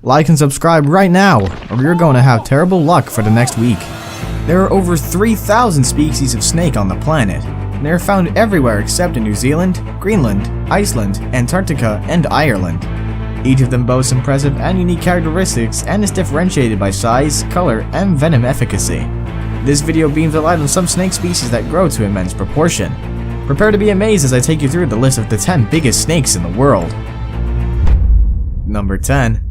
Like and subscribe right now, or you're going to have terrible luck for the next week. There are over 3,000 species of snake on the planet, and they are found everywhere except in New Zealand, Greenland, Iceland, Antarctica, and Ireland. Each of them boasts impressive and unique characteristics and is differentiated by size, color, and venom efficacy. This video beams a light on some snake species that grow to immense proportion. Prepare to be amazed as I take you through the list of the 10 biggest snakes in the world. Number 10.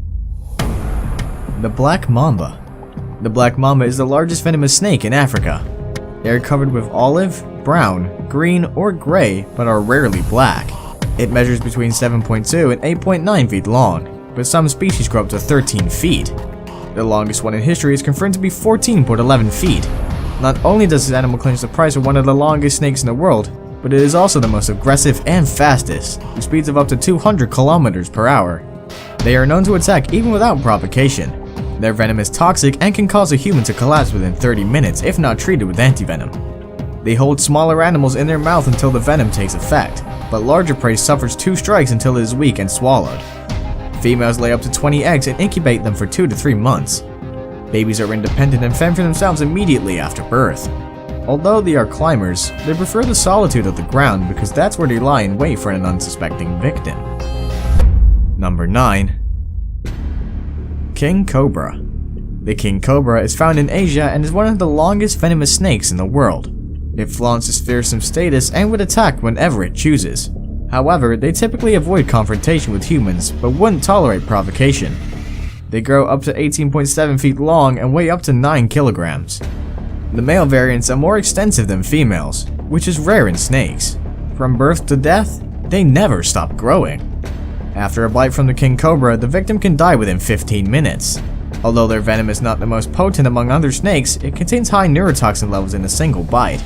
The Black Mamba. The Black Mamba is the largest venomous snake in Africa. They are covered with olive, brown, green, or gray, but are rarely black. It measures between 7.2 and 8.9 feet long, but some species grow up to 13 feet. The longest one in history is confirmed to be 14.11 feet. Not only does this animal clinch the prize of one of the longest snakes in the world, but it is also the most aggressive and fastest, with speeds of up to 200 kilometers per hour. They are known to attack even without provocation. Their venom is toxic and can cause a human to collapse within 30 minutes if not treated with antivenom. They hold smaller animals in their mouth until the venom takes effect, but larger prey suffers 2 strikes until it is weak and swallowed. Females lay up to 20 eggs and incubate them for 2 to 3 months. Babies are independent and fend for themselves immediately after birth. Although they are climbers, they prefer the solitude of the ground because that's where they lie in wait for an unsuspecting victim. Number 9. King Cobra. The king cobra is found in Asia and is one of the longest venomous snakes in the world. It flaunts its fearsome status and would attack whenever it chooses. However, they typically avoid confrontation with humans, but wouldn't tolerate provocation. They grow up to 18.7 feet long and weigh up to 9 kilograms. The male variants are more extensive than females, which is rare in snakes. From birth to death, they never stop growing. After a bite from the king cobra, the victim can die within 15 minutes. Although their venom is not the most potent among other snakes, it contains high neurotoxin levels in a single bite.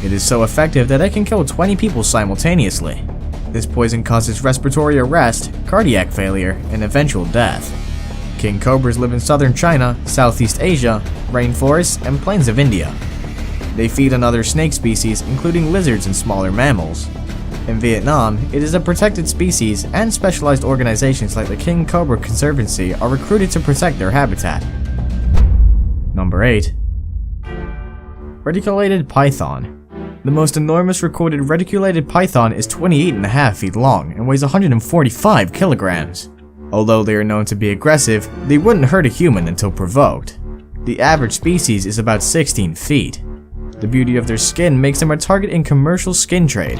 It is so effective that it can kill 20 people simultaneously. This poison causes respiratory arrest, cardiac failure, and eventual death. King cobras live in southern China, Southeast Asia, rainforests, and plains of India. They feed on other snake species, including lizards and smaller mammals. In Vietnam, it is a protected species, and specialized organizations like the King Cobra Conservancy are recruited to protect their habitat. Number 8. Reticulated python. The most enormous recorded reticulated python is 28.5 feet long and weighs 145 kilograms. Although they are known to be aggressive, they wouldn't hurt a human until provoked. The average species is about 16 feet. The beauty of their skin makes them a target in commercial skin trade.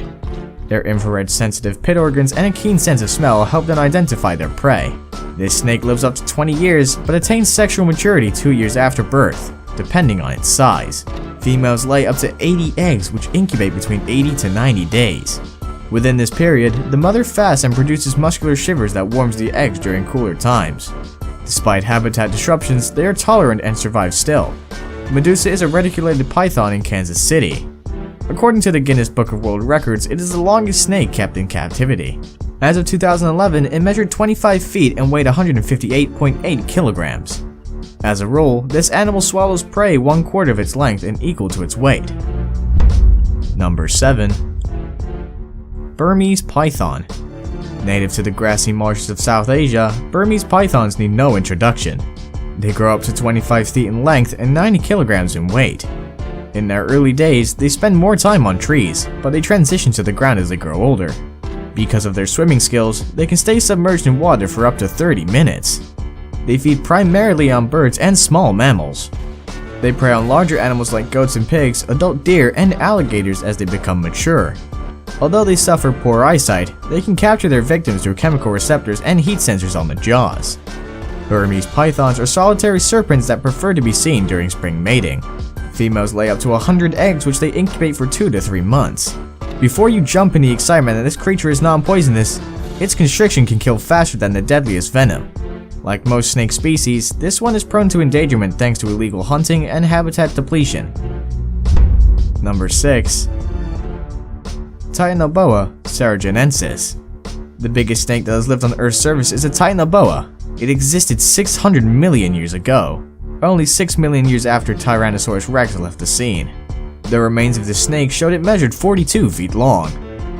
Their infrared sensitive pit organs and a keen sense of smell help them identify their prey. This snake lives up to 20 years, but attains sexual maturity 2 years after birth, depending on its size. Females lay up to 80 eggs, which incubate between 80 to 90 days. Within this period, the mother fasts and produces muscular shivers that warms the eggs during cooler times. Despite habitat disruptions, they are tolerant and survive still. Medusa is a reticulated python in Kansas City. According to the Guinness Book of World Records, it is the longest snake kept in captivity. As of 2011, it measured 25 feet and weighed 158.8 kilograms. As a rule, this animal swallows prey 1/4 of its length and equal to its weight. Number 7. Burmese python. Native to the grassy marshes of South Asia, Burmese pythons need no introduction. They grow up to 25 feet in length and 90 kilograms in weight. In their early days, they spend more time on trees, but they transition to the ground as they grow older. Because of their swimming skills, they can stay submerged in water for up to 30 minutes. They feed primarily on birds and small mammals. They prey on larger animals like goats and pigs, adult deer, and alligators as they become mature. Although they suffer poor eyesight, they can capture their victims through chemical receptors and heat sensors on the jaws. Burmese pythons are solitary serpents that prefer to be seen during spring mating. Females lay up to 100 eggs, which they incubate for 2 to 3 months. Before you jump in the excitement that this creature is non-poisonous, its constriction can kill faster than the deadliest venom. Like most snake species, this one is prone to endangerment thanks to illegal hunting and habitat depletion. Number 6. Titanoboa ceruginosus. The biggest snake that has lived on Earth's surface is a Titanoboa. It existed 600 million years ago, only 6 million years after Tyrannosaurus rex left the scene. The remains of the snake showed it measured 42 feet long.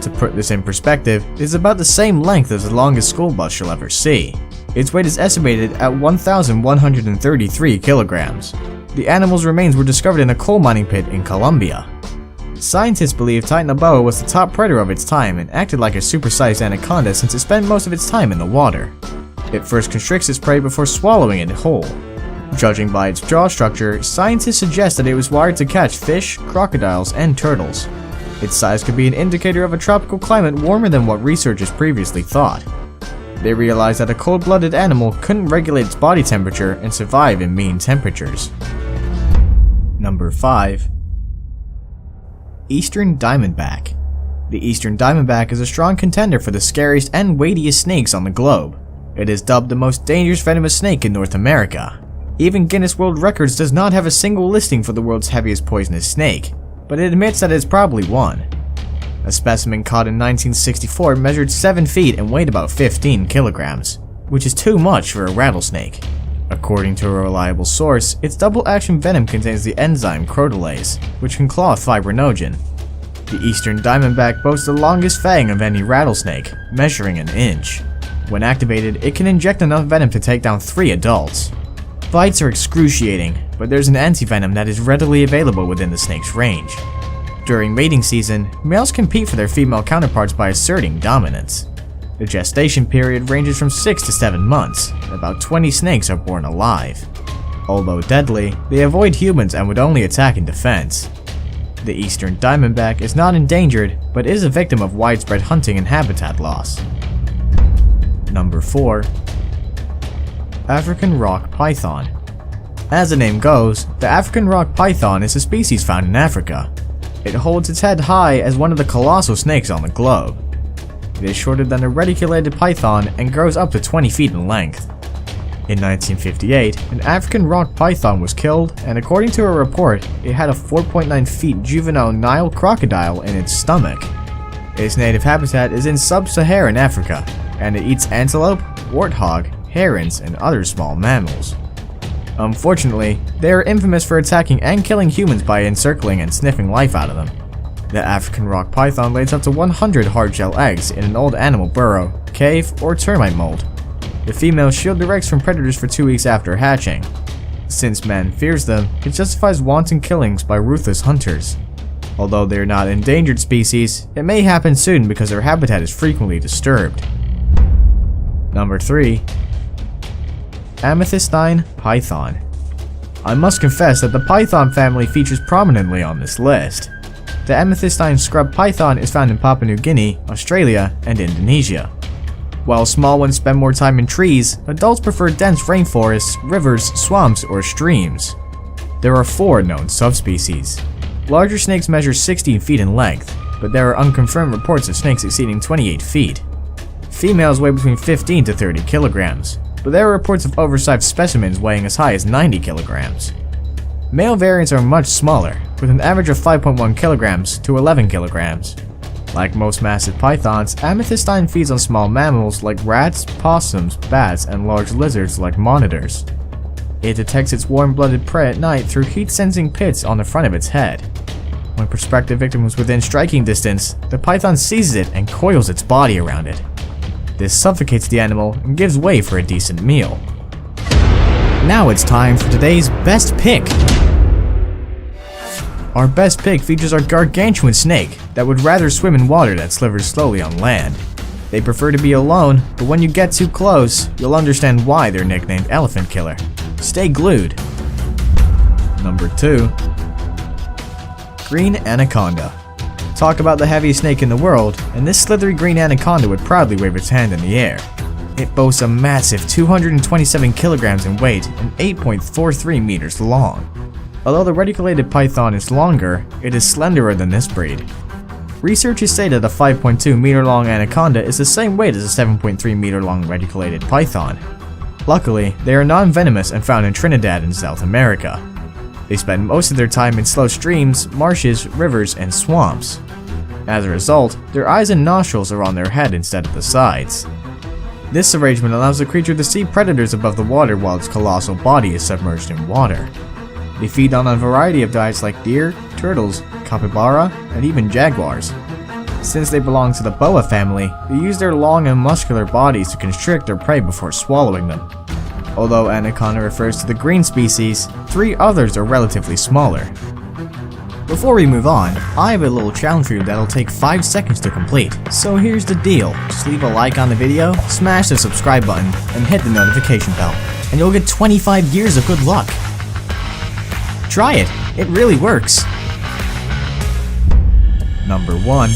To put this in perspective, it is about the same length as the longest school bus you'll ever see. Its weight is estimated at 1,133 kilograms. The animal's remains were discovered in a coal mining pit in Colombia. Scientists believe Titanoboa was the top predator of its time and acted like a supersized anaconda since it spent most of its time in the water. It first constricts its prey before swallowing it whole. Judging by its jaw structure, scientists suggest that it was wired to catch fish, crocodiles, and turtles. Its size could be an indicator of a tropical climate warmer than what researchers previously thought. They realized that a cold-blooded animal couldn't regulate its body temperature and survive in mean temperatures. Number 5. Eastern Diamondback. The Eastern Diamondback is a strong contender for the scariest and weightiest snakes on the globe. It is dubbed the most dangerous venomous snake in North America. Even Guinness World Records does not have a single listing for the world's heaviest poisonous snake, but it admits that it is probably one. A specimen caught in 1964 measured 7 feet and weighed about 15 kilograms, which is too much for a rattlesnake. According to a reliable source, its double-action venom contains the enzyme crotalase, which can clothe fibrinogen. The Eastern Diamondback boasts the longest fang of any rattlesnake, measuring an inch. When activated, it can inject enough venom to take down 3 adults. Bites are excruciating, but there's an antivenom that is readily available within the snake's range. During mating season, males compete for their female counterparts by asserting dominance. The gestation period ranges from 6 to 7 months, and about 20 snakes are born alive. Although deadly, they avoid humans and would only attack in defense. The Eastern Diamondback is not endangered, but is a victim of widespread hunting and habitat loss. Number 4. African Rock Python. As the name goes, the African Rock Python is a species found in Africa. It holds its head high as one of the colossal snakes on the globe. It is shorter than a reticulated python and grows up to 20 feet in length. In 1958, an African rock python was killed, and according to a report, it had a 4.9 feet juvenile Nile crocodile in its stomach. Its native habitat is in sub-Saharan Africa, and it eats antelope, warthog, herons, and other small mammals. Unfortunately, they are infamous for attacking and killing humans by encircling and sniffing life out of them. The African rock python lays up to 100 hard-shell eggs in an old animal burrow, cave, or termite mold. The females shield their eggs from predators for 2 weeks after hatching. Since man fears them, it justifies wanton killings by ruthless hunters. Although they are not endangered species, it may happen soon because their habitat is frequently disturbed. Number 3. Amethystine Python. I must confess that the python family features prominently on this list. The amethystine scrub python is found in Papua New Guinea, Australia, and Indonesia. While small ones spend more time in trees, adults prefer dense rainforests, rivers, swamps, or streams. There are 4 known subspecies. Larger snakes measure 16 feet in length, but there are unconfirmed reports of snakes exceeding 28 feet. Females weigh between 15 to 30 kilograms, but there are reports of oversized specimens weighing as high as 90 kilograms. Male variants are much smaller, with an average of 5.1 kilograms to 11 kilograms. Like most massive pythons, amethystine feeds on small mammals like rats, possums, bats, and large lizards like monitors. It detects its warm-blooded prey at night through heat-sensing pits on the front of its head. When prospective victim is within striking distance, the python seizes it and coils its body around it. This suffocates the animal and gives way for a decent meal. Now it's time for today's best pick. Our best pick features our gargantuan snake that would rather swim in water that slithers slowly on land. They prefer to be alone, but when you get too close, you'll understand why they're nicknamed Elephant Killer. Stay glued. Number 2. Green Anaconda. Talk about the heaviest snake in the world, and this slithery green anaconda would proudly wave its hand in the air. It boasts a massive 227 kilograms in weight and 8.43 meters long. Although the reticulated python is longer, it is slenderer than this breed. Researchers say that a 5.2 meter long anaconda is the same weight as a 7.3 meter long reticulated python. Luckily, they are non-venomous and found in Trinidad and South America. They spend most of their time in slow streams, marshes, rivers, and swamps. As a result, their eyes and nostrils are on their head instead of the sides. This arrangement allows the creature to see predators above the water while its colossal body is submerged in water. They feed on a variety of diets like deer, turtles, capybara, and even jaguars. Since they belong to the boa family, they use their long and muscular bodies to constrict their prey before swallowing them. Although anaconda refers to the green species, 3 others are relatively smaller. Before we move on, I have a little challenge for you that'll take 5 seconds to complete. So here's the deal, just leave a like on the video, smash the subscribe button, and hit the notification bell, and you'll get 25 years of good luck. Try it, it really works. Number 1.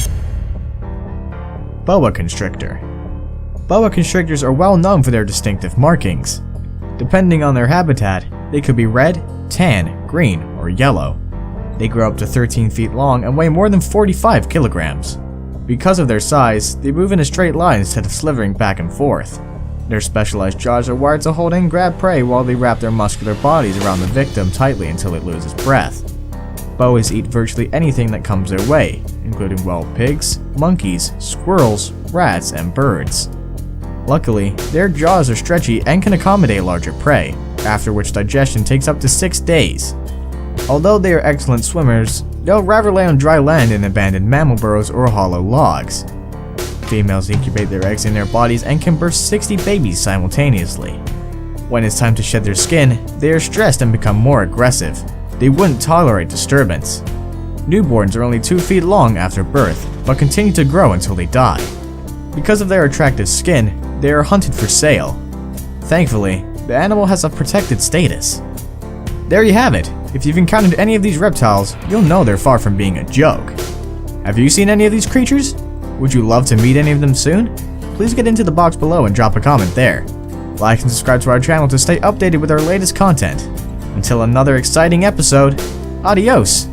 Boa constrictor. Boa constrictors are well known for their distinctive markings. Depending on their habitat, they could be red, tan, green, or yellow. They grow up to 13 feet long and weigh more than 45 kilograms. Because of their size, they move in a straight line instead of slithering back and forth. Their specialized jaws are wired to hold and grab prey while they wrap their muscular bodies around the victim tightly until it loses breath. Boas eat virtually anything that comes their way, including wild pigs, monkeys, squirrels, rats, and birds. Luckily, their jaws are stretchy and can accommodate larger prey, after which digestion takes up to 6 days. Although they are excellent swimmers, they'll rather lay on dry land in abandoned mammal burrows or hollow logs. Females incubate their eggs in their bodies and can birth 60 babies simultaneously. When it's time to shed their skin, they are stressed and become more aggressive. They wouldn't tolerate disturbance. Newborns are only 2 feet long after birth, but continue to grow until they die. Because of their attractive skin, they are hunted for sale. Thankfully, the animal has a protected status. There you have it. If you've encountered any of these reptiles, you'll know they're far from being a joke. Have you seen any of these creatures? Would you love to meet any of them soon? Please get into the box below and drop a comment there. Like and subscribe to our channel to stay updated with our latest content. Until another exciting episode, adios!